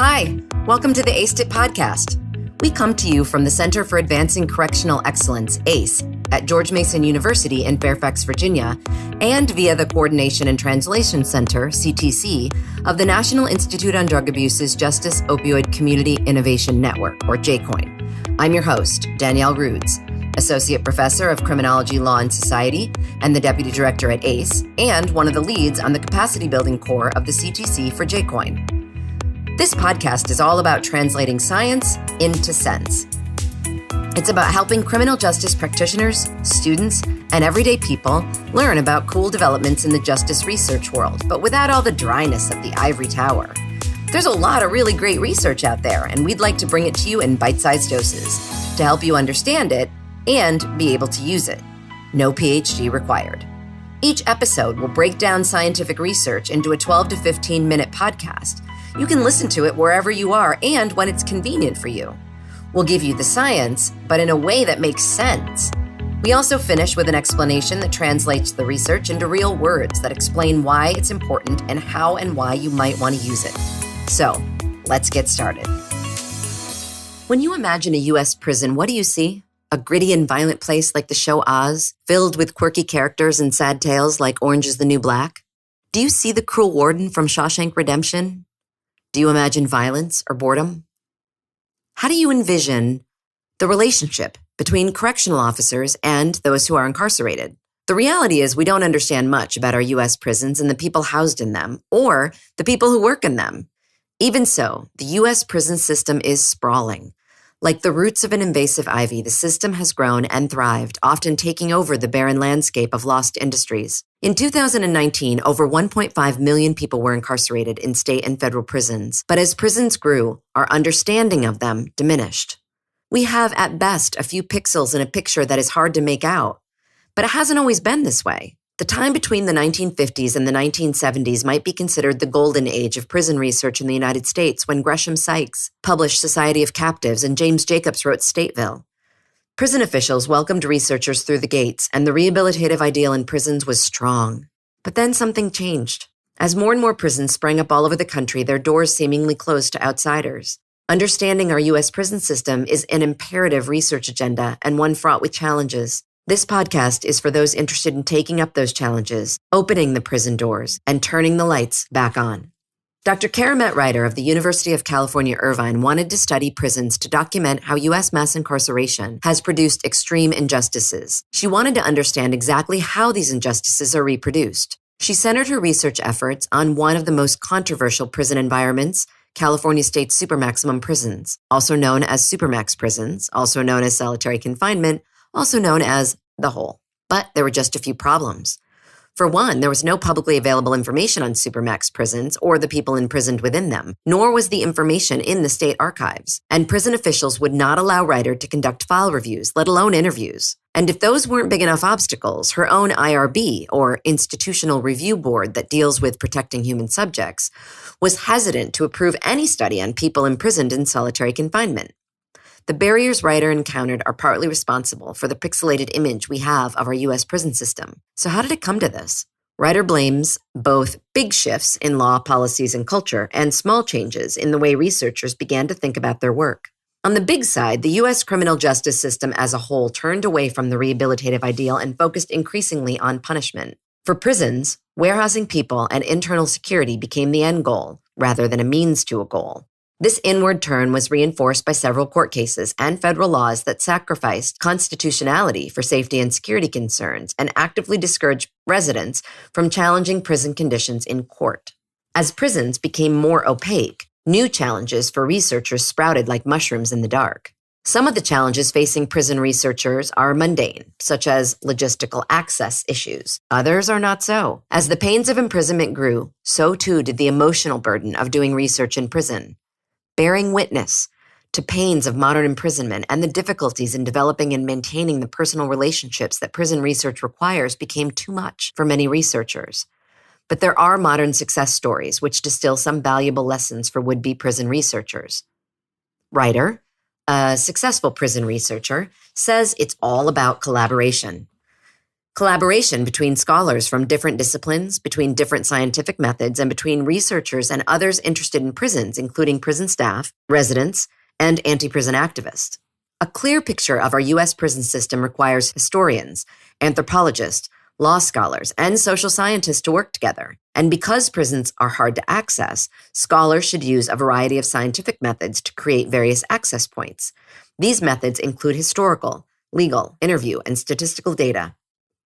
Hi, welcome to the ACE-IT podcast. We come to you from the Center for Advancing Correctional Excellence, ACE, at George Mason University in Fairfax, Virginia, and via the Coordination and Translation Center, CTC, of the National Institute on Drug Abuse's Justice Opioid Community Innovation Network, or JCOIN. I'm your host, Danielle Rudes, Associate Professor of Criminology, Law, and Society, and the Deputy Director at ACE, and one of the leads on the capacity building core of the CTC for JCOIN. This podcast is all about translating science into sense. It's about helping criminal justice practitioners, students, and everyday people learn about cool developments in the justice research world, but without all the dryness of the ivory tower. There's a lot of really great research out there, and we'd like to bring it to you in bite-sized doses to help you understand it and be able to use it. No PhD required. Each episode will break down scientific research into a 12 to 15-minute podcast. You can listen to it wherever you are and when it's convenient for you. We'll give you the science, but in a way that makes sense. We also finish with an explanation that translates the research into real words that explain why it's important and how and why you might want to use it. So, let's get started. When you imagine a U.S. prison, what do you see? A gritty and violent place like the show Oz, filled with quirky characters and sad tales like Orange is the New Black? Do you see the cruel warden from Shawshank Redemption? Do you imagine violence or boredom? How do you envision the relationship between correctional officers and those who are incarcerated? The reality is we don't understand much about our U.S. prisons and the people housed in them, or the people who work in them. Even so, the U.S. prison system is sprawling. Like the roots of an invasive ivy, the system has grown and thrived, often taking over the barren landscape of lost industries. In 2019, over 1.5 million people were incarcerated in state and federal prisons. But as prisons grew, our understanding of them diminished. We have, at best, a few pixels in a picture that is hard to make out. But it hasn't always been this way. The time between the 1950s and the 1970s might be considered the golden age of prison research in the United States, when Gresham Sykes published Society of Captives and James Jacobs wrote Stateville. Prison officials welcomed researchers through the gates, and the rehabilitative ideal in prisons was strong. But then something changed. As more and more prisons sprang up all over the country, their doors seemingly closed to outsiders. Understanding our U.S. prison system is an imperative research agenda and one fraught with challenges. This podcast is for those interested in taking up those challenges, opening the prison doors, and turning the lights back on. Dr. Karamet Ryder of the University of California, Irvine wanted to study prisons to document how U.S. mass incarceration has produced extreme injustices. She wanted to understand exactly how these injustices are reproduced. She centered her research efforts on one of the most controversial prison environments, California state supermaximum prisons, also known as supermax prisons, also known as solitary confinement, also known as the hole. But there were just a few problems. For one, there was no publicly available information on supermax prisons or the people imprisoned within them, nor was the information in the state archives. And prison officials would not allow Ryder to conduct file reviews, let alone interviews. And if those weren't big enough obstacles, her own IRB, or Institutional Review Board that deals with protecting human subjects, was hesitant to approve any study on people imprisoned in solitary confinement. The barriers Ryder encountered are partly responsible for the pixelated image we have of our U.S. prison system. So how did it come to this? Ryder blames both big shifts in law, policies, and culture, and small changes in the way researchers began to think about their work. On the big side, the U.S. criminal justice system as a whole turned away from the rehabilitative ideal and focused increasingly on punishment. For prisons, warehousing people and internal security became the end goal, rather than a means to a goal. This inward turn was reinforced by several court cases and federal laws that sacrificed constitutionality for safety and security concerns and actively discouraged residents from challenging prison conditions in court. As prisons became more opaque, new challenges for researchers sprouted like mushrooms in the dark. Some of the challenges facing prison researchers are mundane, such as logistical access issues. Others are not so. As the pains of imprisonment grew, so too did the emotional burden of doing research in prison. Bearing witness to pains of modern imprisonment and the difficulties in developing and maintaining the personal relationships that prison research requires became too much for many researchers. But there are modern success stories which distill some valuable lessons for would-be prison researchers. Ryder, a successful prison researcher, says it's all about collaboration. Collaboration between scholars from different disciplines, between different scientific methods, and between researchers and others interested in prisons, including prison staff, residents, and anti-prison activists. A clear picture of our U.S. prison system requires historians, anthropologists, law scholars, and social scientists to work together. And because prisons are hard to access, scholars should use a variety of scientific methods to create various access points. These methods include historical, legal, interview, and statistical data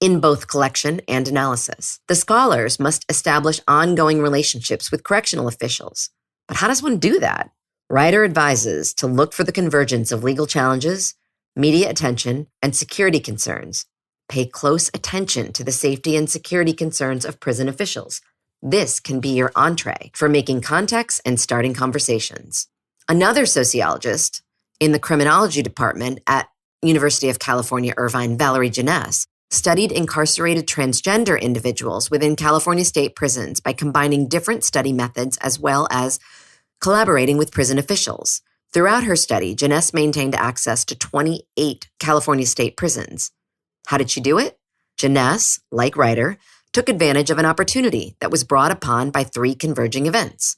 in both collection and analysis. The scholars must establish ongoing relationships with correctional officials. But how does one do that? Ryder advises to look for the convergence of legal challenges, media attention, and security concerns. Pay close attention to the safety and security concerns of prison officials. This can be your entree for making contacts and starting conversations. Another sociologist in the criminology department at University of California, Irvine, Valerie Jeunesse, studied incarcerated transgender individuals within California state prisons by combining different study methods as well as collaborating with prison officials. Throughout her study, Jeunesse maintained access to 28 California state prisons. How did she do it? Jeunesse, like Ryder, took advantage of an opportunity that was brought upon by three converging events: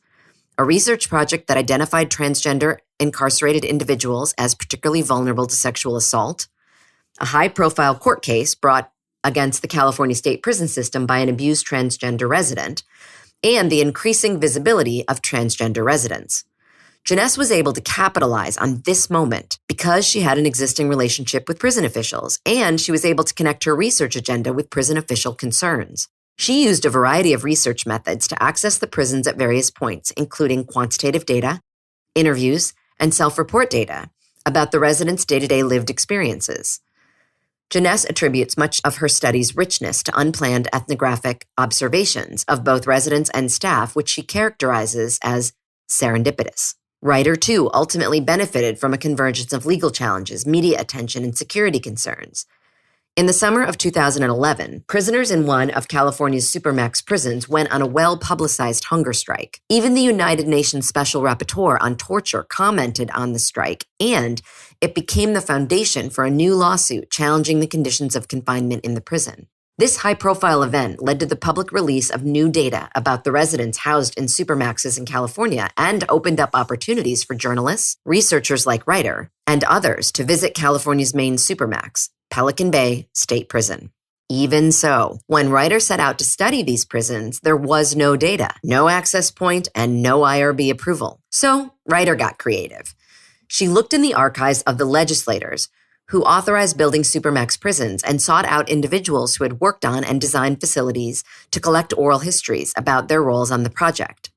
a research project that identified transgender incarcerated individuals as particularly vulnerable to sexual assault, a high-profile court case brought against the California state prison system by an abused transgender resident, and the increasing visibility of transgender residents. Jeunesse was able to capitalize on this moment because she had an existing relationship with prison officials, and she was able to connect her research agenda with prison official concerns. She used a variety of research methods to access the prisons at various points, including quantitative data, interviews, and self-report data about the residents' day-to-day lived experiences. Jeunesse attributes much of her study's richness to unplanned ethnographic observations of both residents and staff, which she characterizes as serendipitous. Ryder, too, ultimately benefited from a convergence of legal challenges, media attention, and security concerns. In the summer of 2011, prisoners in one of California's supermax prisons went on a well-publicized hunger strike. Even the United Nations Special Rapporteur on Torture commented on the strike, and it became the foundation for a new lawsuit challenging the conditions of confinement in the prison. This high-profile event led to the public release of new data about the residents housed in supermaxes in California and opened up opportunities for journalists, researchers like Ryder, and others to visit California's main supermax, Pelican Bay State Prison. Even so, when Ryder set out to study these prisons, there was no data, no access point, and no IRB approval. So Ryder got creative. She looked in the archives of the legislators who authorized building supermax prisons and sought out individuals who had worked on and designed facilities to collect oral histories about their roles on the project.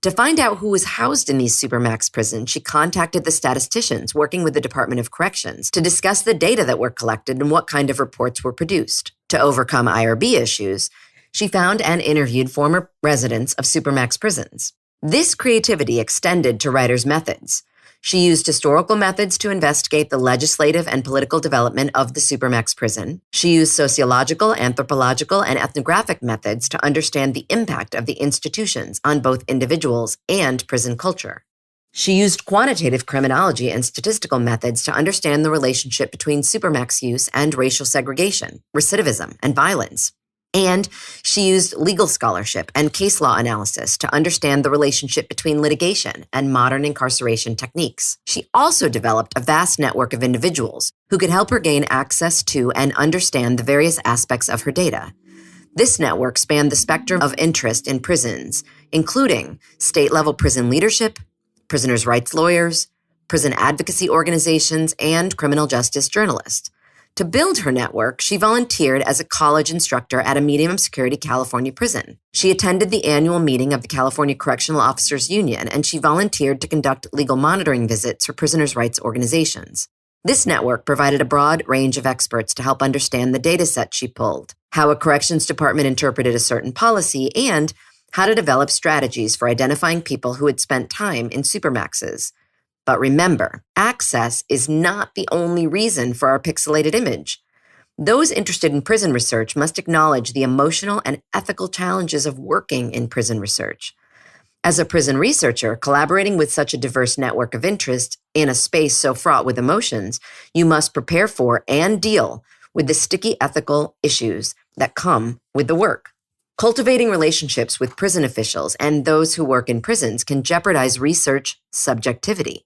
To find out who was housed in these supermax prisons, she contacted the statisticians working with the Department of Corrections to discuss the data that were collected and what kind of reports were produced. To overcome IRB issues, she found and interviewed former residents of supermax prisons. This creativity extended to Ryder's methods. She used historical methods to investigate the legislative and political development of the supermax prison. She used sociological, anthropological, and ethnographic methods to understand the impact of the institutions on both individuals and prison culture. She used quantitative criminology and statistical methods to understand the relationship between supermax use and racial segregation, recidivism, and violence. And she used legal scholarship and case law analysis to understand the relationship between litigation and modern incarceration techniques. She also developed a vast network of individuals who could help her gain access to and understand the various aspects of her data. This network spanned the spectrum of interest in prisons, including state-level prison leadership, prisoners' rights lawyers, prison advocacy organizations, and criminal justice journalists. To build her network, she volunteered as a college instructor at a medium-security California prison. She attended the annual meeting of the California Correctional Officers Union, and she volunteered to conduct legal monitoring visits for prisoners' rights organizations. This network provided a broad range of experts to help understand the data set she pulled, how a corrections department interpreted a certain policy, and how to develop strategies for identifying people who had spent time in supermaxes. But remember, access is not the only reason for our pixelated image. Those interested in prison research must acknowledge the emotional and ethical challenges of working in prison research. As a prison researcher, collaborating with such a diverse network of interest in a space so fraught with emotions, you must prepare for and deal with the sticky ethical issues that come with the work. Cultivating relationships with prison officials and those who work in prisons can jeopardize research subjectivity.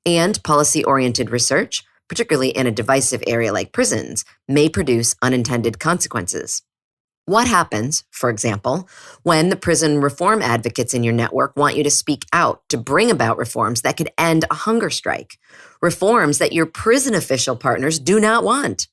And policy-oriented research, particularly in a divisive area like prisons, may produce unintended consequences. What happens, for example, when the prison reform advocates in your network want you to speak out to bring about reforms that could end a hunger strike, reforms that your prison official partners do not want?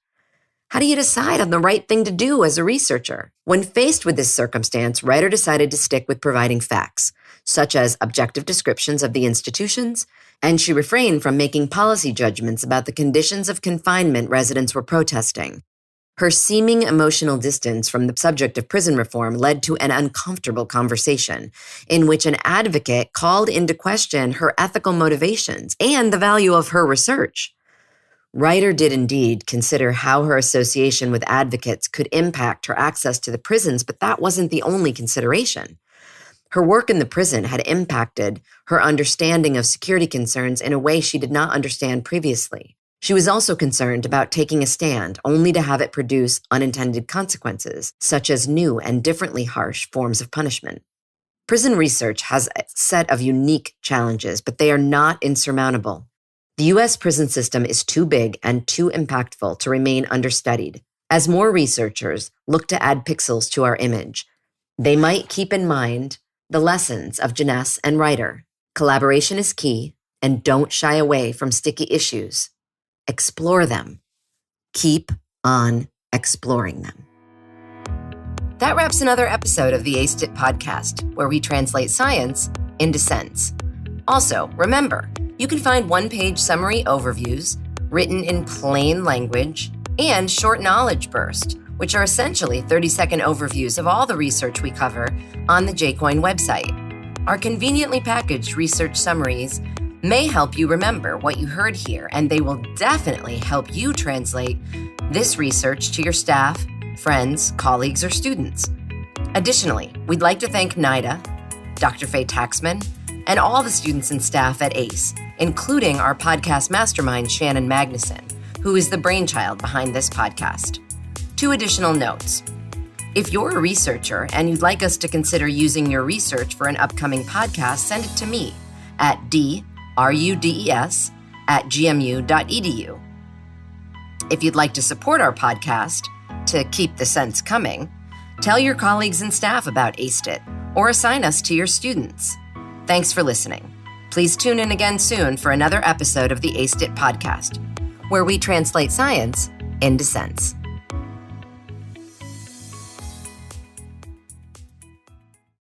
How do you decide on the right thing to do as a researcher? When faced with this circumstance, Ryder decided to stick with providing facts, such as objective descriptions of the institutions, and she refrained from making policy judgments about the conditions of confinement residents were protesting. Her seeming emotional distance from the subject of prison reform led to an uncomfortable conversation in which an advocate called into question her ethical motivations and the value of her research. Ryder did indeed consider how her association with advocates could impact her access to the prisons, but that wasn't the only consideration. Her work in the prison had impacted her understanding of security concerns in a way she did not understand previously. She was also concerned about taking a stand only to have it produce unintended consequences, such as new and differently harsh forms of punishment. Prison research has a set of unique challenges, but they are not insurmountable. The U.S. prison system is too big and too impactful to remain understudied. As more researchers look to add pixels to our image, they might keep in mind the lessons of Janess and Ryder. Collaboration is key, and don't shy away from sticky issues. Explore them. Keep on exploring them. That wraps another episode of the ACEIT podcast, where we translate science into sense. Also, remember, you can find one-page summary overviews written in plain language and short knowledge bursts, which are essentially 30-second overviews of all the research we cover on the JCOIN website. Our conveniently packaged research summaries may help you remember what you heard here, and they will definitely help you translate this research to your staff, friends, colleagues, or students. Additionally, we'd like to thank NIDA, Dr. Faye Taxman, and all the students and staff at ACE, including our podcast mastermind, Shannon Magnuson, who is the brainchild behind this podcast. 2 additional notes. If you're a researcher and you'd like us to consider using your research for an upcoming podcast, send it to me at rudes@gmu.edu. If you'd like to support our podcast to keep the sense coming, tell your colleagues and staff about ACEIT or assign us to your students. Thanks for listening. Please tune in again soon for another episode of the ACEIT podcast, where we translate science into sense.